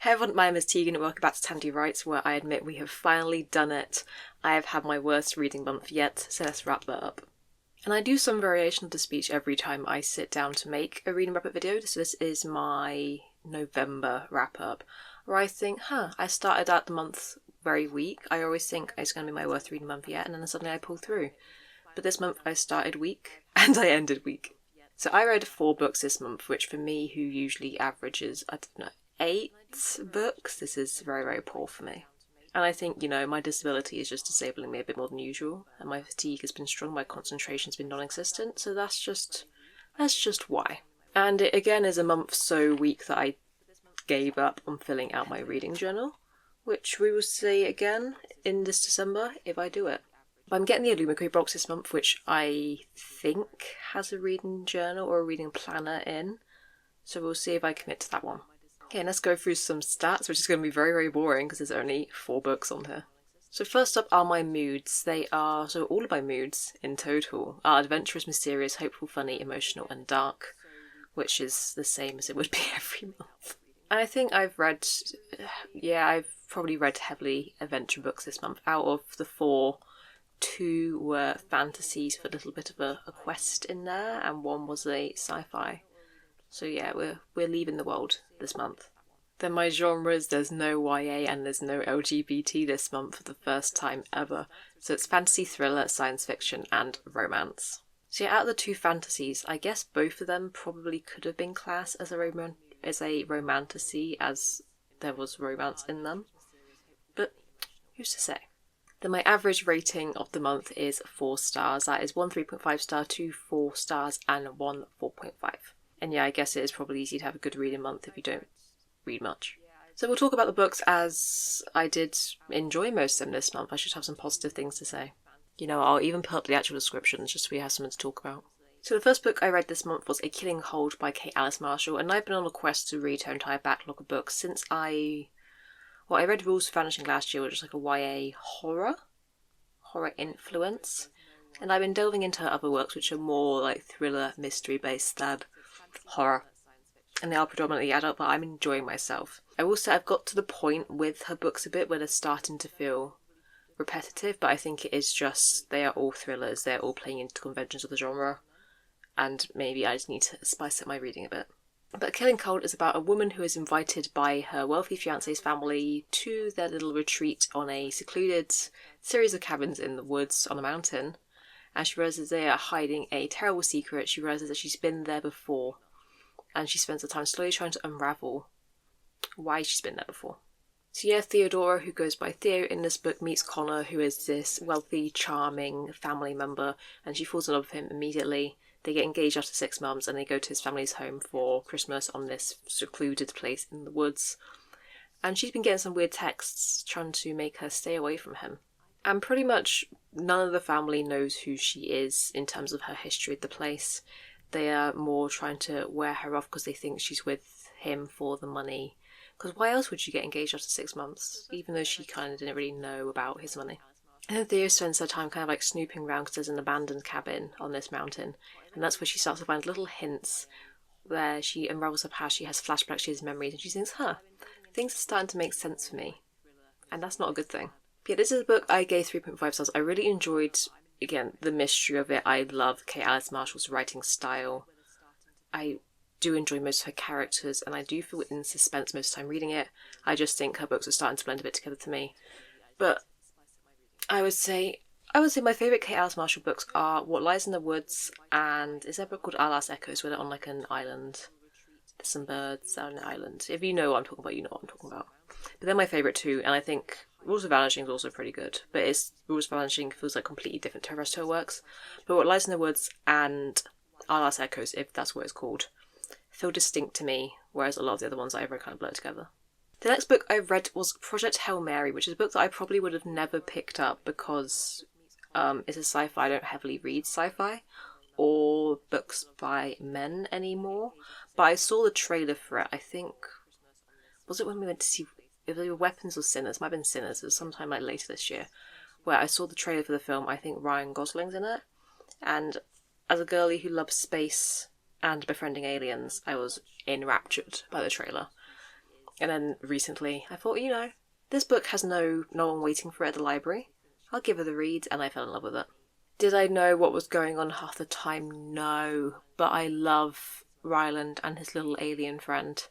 Hey everyone, my name is Tegan and welcome back to TandeWrites, where I admit we have finally done it. I have had my worst reading month yet, so let's wrap that up. And I do some variation of the speech every time I sit down to make a reading wrap-up video, so this is my November wrap-up, where I think, I started out the month very weak. I always think it's going to be my worst reading month yet, and then suddenly I pull through. But this month I started weak, and I ended weak. So I read 4 books this month, which for me, who usually averages, 8 books, this is very, very poor for me. And I think, my disability is just disabling me a bit more than usual, and my fatigue has been strong, my concentration's been non-existent, so that's just why. And it again is a month so weak that I gave up on filling out my reading journal, which we will see again in this December if I do it. But I'm getting the Illumicry box this month, which I think has a reading journal or a reading planner in, so we'll see if I commit to that one. Okay, let's go through some stats, which is going to be very, very boring because there's only 4 books on here. So first up are my moods. All of my moods in total are adventurous, mysterious, hopeful, funny, emotional, and dark, which is the same as it would be every month. And I think I've probably read heavily adventure books this month. Out of the 4, 2 were fantasies with a little bit of a quest in there, and 1 was a sci-fi. So yeah, we're leaving the world this month. Then my genres, there's no YA and there's no LGBT this month for the first time ever. So it's fantasy, thriller, science fiction, and romance. So yeah, out of the 2 fantasies, I guess both of them probably could have been classed as a romantasy, as there was romance in them. But who's to say? Then my average rating of the month is 4 stars. That is 1 3.5 star, 2 4 stars, and 1 4.5. And yeah, I guess it is probably easy to have a good reading month if you don't read much. So we'll talk about the books as I did enjoy most of them this month. I should have some positive things to say. I'll even put up the actual descriptions just so we have something to talk about. So the first book I read this month was A Killing Hold by Kate Alice Marshall, and I've been on a quest to read her entire backlog of books since I read Rules for Vanishing last year, which is like a YA horror influence. And I've been delving into her other works, which are more like thriller, mystery-based than horror, and they are predominantly adult, but I'm enjoying myself. I will say I've got to the point with her books a bit where they're starting to feel repetitive, but I think it is just they are all thrillers, they're all playing into conventions of the genre, and maybe I just need to spice up my reading a bit. But Killing Cold is about a woman who is invited by her wealthy fiance's family to their little retreat on a secluded series of cabins in the woods on a mountain, and she realises they are hiding a terrible secret. She realises that she's been there before, and she spends the time slowly trying to unravel why she's been there before. So yeah, Theodora, who goes by Theo in this book, meets Connor, who is this wealthy, charming family member, and she falls in love with him immediately. They get engaged after 6 months, and they go to his family's home for Christmas on this secluded place in the woods. And she's been getting some weird texts trying to make her stay away from him. And pretty much none of the family knows who she is in terms of her history of the place. They are more trying to wear her off because they think she's with him for the money. Because why else would she get engaged after 6 months, even though she kind of didn't really know about his money? And then Theo spends her time kind of like snooping around because there's an abandoned cabin on this mountain. And that's where she starts to find little hints where she unravels her past. She has flashbacks, she has memories, and she thinks, things are starting to make sense for me. And that's not a good thing. But yeah, this is a book I gave 3.5 stars. I really enjoyed, again, the mystery of it. I love Kate Alice Marshall's writing style. I do enjoy most of her characters, and I do feel in suspense most of the time reading it. I just think her books are starting to blend a bit together to me. But I would say my favourite Kate Alice Marshall books are What Lies in the Woods, and is there a book called Our Last Echoes where they're on like an island? There's some birds on an island. If you know what I'm talking about, you know what I'm talking about. But they're my favourite too, and I think Rules of Vanishing is also pretty good. But Rules of Vanishing feels like completely different to her rest of her works. But What Lies in the Woods and Our Last Echoes, if that's what it's called, feel distinct to me, whereas a lot of the other ones I ever kind of blur together. The next book I read was Project Hail Mary, which is a book that I probably would have never picked up because it's a sci-fi. I don't heavily read sci-fi or books by men anymore. But I saw the trailer for it, I think, was it when we went to see, if they were Weapons or Sinners? It might have been Sinners. It was sometime like later this year, where I saw the trailer for the film. I think Ryan Gosling's in it. And as a girlie who loves space and befriending aliens, I was enraptured by the trailer. And then recently I thought, this book has no one waiting for it at the library. I'll give it a read, and I fell in love with it. Did I know what was going on half the time? No. But I love Ryland and his little alien friend,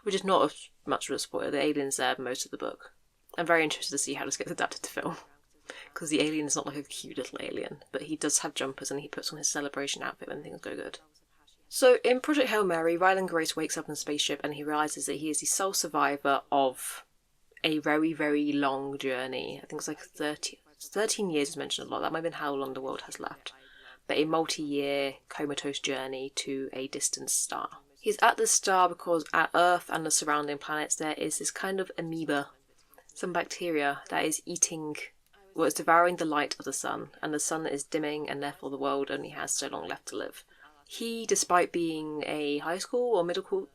which is not much of a spoiler. The alien's there most of the book. I'm very interested to see how this gets adapted to film, because the alien is not like a cute little alien, but he does have jumpers and he puts on his celebration outfit when things go good. So in Project Hail Mary, Ryland Grace wakes up in a spaceship and he realises that he is the sole survivor of a very, very long journey. I think it's like 13 years is mentioned a lot. That might have been how long the world has left. But a multi-year comatose journey to a distant star. He's at this star because at Earth and the surrounding planets there is this kind of amoeba, some bacteria that is it's devouring the light of the sun, and the sun is dimming and therefore the world only has so long left to live. He, despite being a high school or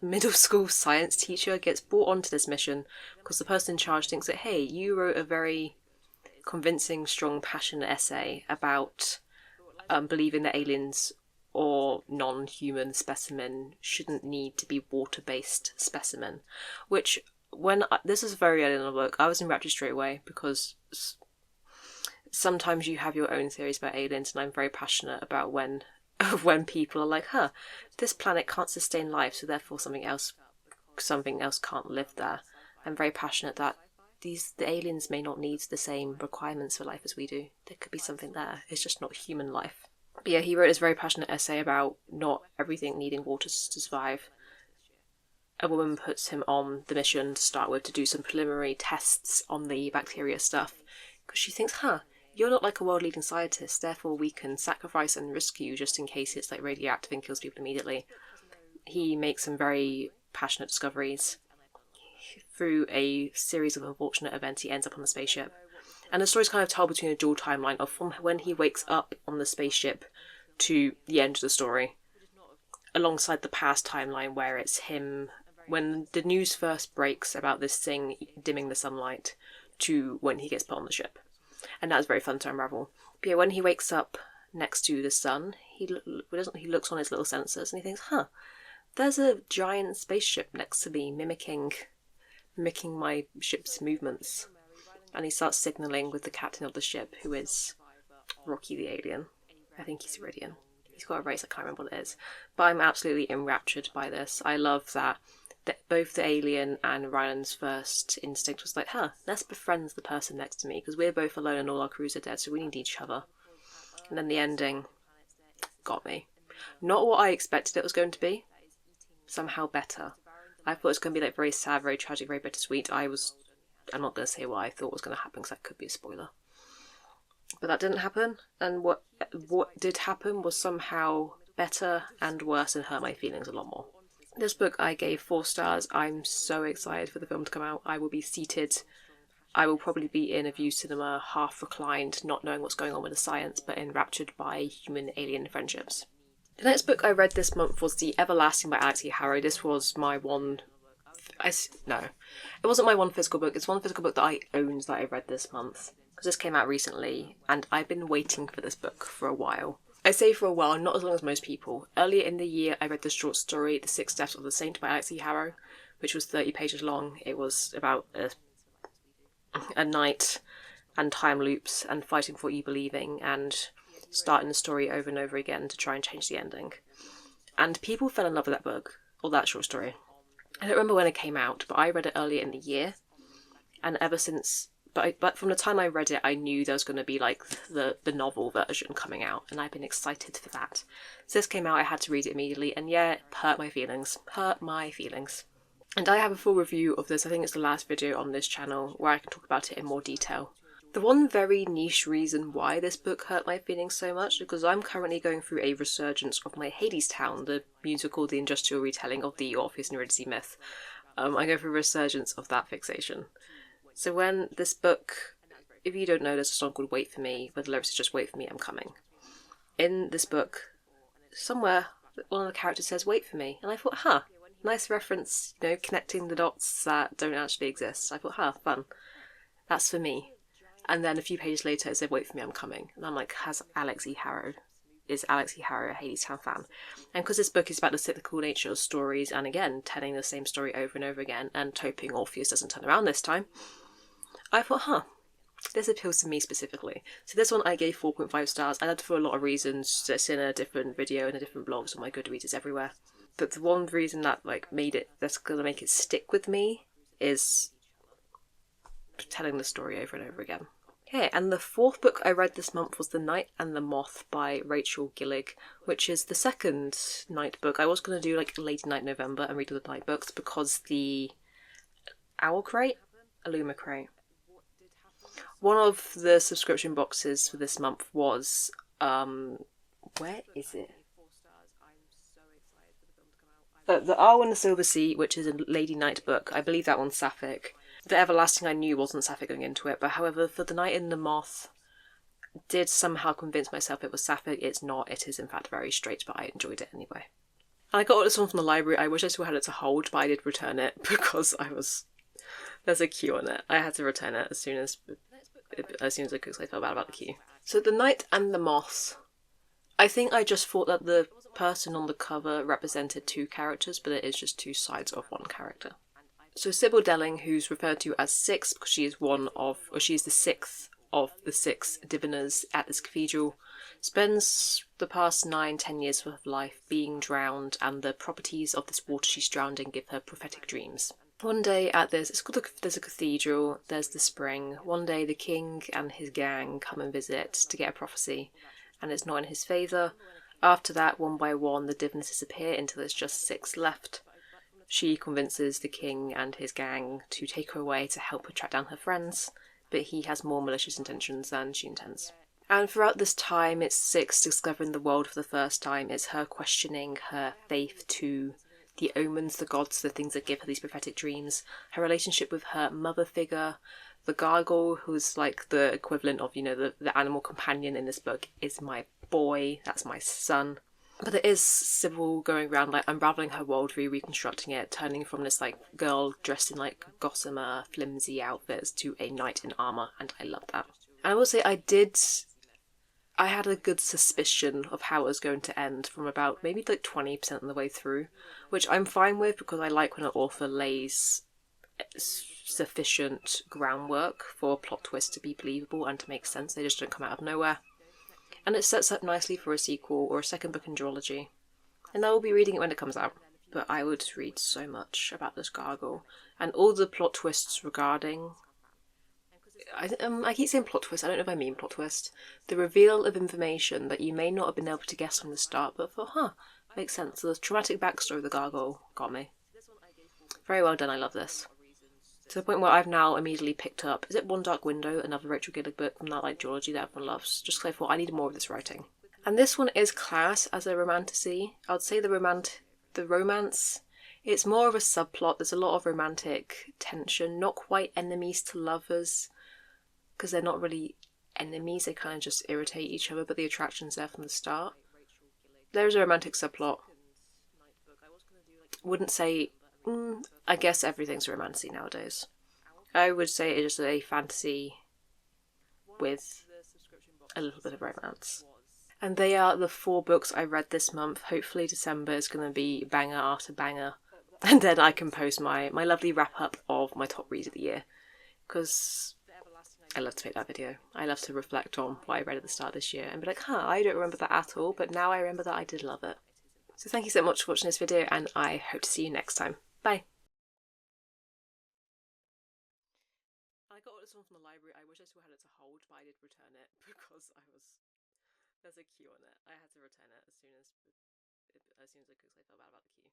middle school science teacher, gets brought onto this mission because the person in charge thinks that, hey, you wrote a very convincing, strong, passionate essay about believing that aliens or non-human specimen shouldn't need to be water-based specimen. Which, this is very early in the book, I was enraptured straight away, because sometimes you have your own theories about aliens, and I'm very passionate about when people are like, this planet can't sustain life, so therefore something else can't live there. I'm very passionate that the aliens may not need the same requirements for life as we do. There could be something there. It's just not human life. But yeah, he wrote this very passionate essay about not everything needing water to survive. A woman puts him on the mission to start with to do some preliminary tests on the bacteria stuff, because she thinks, you're not like a world-leading scientist, therefore we can sacrifice and risk you just in case it's like radioactive and kills people immediately. He makes some very passionate discoveries. Through a series of unfortunate events, he ends up on the spaceship. And the story's kind of told between a dual timeline of from when he wakes up on the spaceship to the end of the story, alongside the past timeline where it's him, when the news first breaks about this thing dimming the sunlight, to when he gets put on the ship. And that was very fun to unravel. But yeah, when he wakes up next to the sun, he looks on his little sensors and he thinks, there's a giant spaceship next to me mimicking my ship's movements. And he starts signalling with the captain of the ship, who is Rocky the alien. I think he's Iridian. He's got a race, I can't remember what it is. But I'm absolutely enraptured by this. I love that both the alien and Ryland's first instinct was like, let's befriend the person next to me, because we're both alone and all our crews are dead, so we need each other. And then the ending got me. Not what I expected it was going to be. Somehow better. I thought it was going to be like very sad, very tragic, very bittersweet. I'm not going to say what I thought was going to happen, because that could be a spoiler. But that didn't happen, and what did happen was somehow better and worse and hurt my feelings a lot more. This book I gave 4 stars. I'm so excited for the film to come out. I will be seated. I will probably be in a View Cinema, half reclined, not knowing what's going on with the science, but enraptured by human-alien friendships. The next book I read this month was The Everlasting by Alex E. Harrow. This was my one... No, it wasn't my one physical book. It's one physical book that I owned that I read this month, because this came out recently, and I've been waiting for this book for a while. I say for a while, not as long as most people. Earlier in the year, I read the short story The 6 Deaths of the Saint by Alex E. Harrow, which was 30 pages long. It was about a knight and time loops and fighting for what you believing and starting the story over and over again to try and change the ending. And people fell in love with that book, or that short story. I don't remember when it came out, but I read it earlier in the year. And ever since... But from the time I read it, I knew there was going to be like the novel version coming out, and I've been excited for that. So this came out, I had to read it immediately, and yeah, it hurt my feelings. And I have a full review of this. I think it's the last video on this channel where I can talk about it in more detail. The one very niche reason why this book hurt my feelings so much is because I'm currently going through a resurgence of my Hadestown, the musical, the industrial retelling of the Orpheus and Eurydice myth. I go through a resurgence of that fixation. So when this book, if you don't know, there's a song called Wait For Me, where the lyrics is just wait for me, I'm coming. In this book, somewhere, one of the characters says wait for me, and I thought, nice reference, connecting the dots that don't actually exist. I thought, fun. That's for me. And then a few pages later it said wait for me, I'm coming. And I'm like, has Alex E. Harrow, is Alex E. Harrier, Hadestown fan. And because this book is about the cyclical nature of stories, and again, telling the same story over and over again, and hoping Orpheus doesn't turn around this time, I thought, this appeals to me specifically. So this one I gave 4.5 stars. I loved it for a lot of reasons. It's in a different video and a different blog, so my Goodreads is everywhere. But the one reason that that's gonna make it stick with me is telling the story over and over again. Okay, and the fourth book I read this month was The Night and the Moth by Rachel Gillig, which is the second night book. I was going to do like Lady Night November and read all the night books because the Owl Crate? Illuma Crate. One of the subscription boxes for this month was, where is it? The Owl and the Silver Sea, which is a Lady Night book. I believe that one's Sapphic. The Everlasting I knew wasn't Sapphic going into it, but however, for The Night and the Moth, did somehow convince myself it was Sapphic. It's not. It is in fact very straight, but I enjoyed it anyway. And I got this one from the library. I wish I still had it to hold, but I did return it because there's a queue on it. I had to return it as soon as I could, because I felt bad about the queue. So The Night and the Moth. I think I just thought that the person on the cover represented two characters, but it is just two sides of one character. So Sybil Delling, who's referred to as Six because she is she is the sixth of the six diviners at this cathedral, spends the past 9-10 years of her life being drowned, and the properties of this water she's drowned in give her prophetic dreams. One day there's a cathedral, there's the spring. One day the king and his gang come and visit to get a prophecy, and it's not in his favour. After that, one by one, the diviners disappear until there's just 6 left. She convinces the king and his gang to take her away to help her track down her friends, but he has more malicious intentions than she intends. And throughout this time, it's Six discovering the world for the first time. It's her questioning her faith to the omens, the gods, the things that give her these prophetic dreams, her relationship with her mother figure, the gargoyle, who's like the equivalent of, the animal companion in this book, is my boy, that's my son. But it is Sybil going around unravelling her worldview, reconstructing it, turning from this girl dressed in gossamer, flimsy outfits to a knight in armour, and I love that. And I will say I had a good suspicion of how it was going to end from about maybe 20% of the way through, which I'm fine with because I like when an author lays sufficient groundwork for a plot twist to be believable and to make sense. They just don't come out of nowhere. And it sets up nicely for a sequel or a second book in duology. And I will be reading it when it comes out. But I would read so much about this gargoyle. And all the plot twists regarding... I keep saying plot twist, I don't know if I mean plot twist. The reveal of information that you may not have been able to guess from the start, but thought, makes sense. So the traumatic backstory of the gargoyle got me. Very well done, I love this. To the point where I've now immediately picked up, is it One Dark Window, another Rachel Gillig book from that duology that everyone loves, just because I thought I needed more of this writing. And this one is class as a romantasy. I would say the romance, it's more of a subplot. There's a lot of romantic tension, not quite enemies to lovers, because they're not really enemies, they kind of just irritate each other, but the attraction's there from the start. There's a romantic subplot. Wouldn't say... I guess everything's romancy nowadays. I would say it is a fantasy with a little bit of romance. And they are the 4 books I read this month. Hopefully December is going to be banger after banger. And then I can post my lovely wrap-up of my top reads of the year. Because I love to make that video. I love to reflect on what I read at the start of this year and be like, I don't remember that at all, but now I remember that I did love it. So thank you so much for watching this video, and I hope to see you next time. Bye! I got this one from the library. I wish I still had it to hold, but I did return it because there's a queue on it. I had to return it as soon as I could because I felt bad about the queue.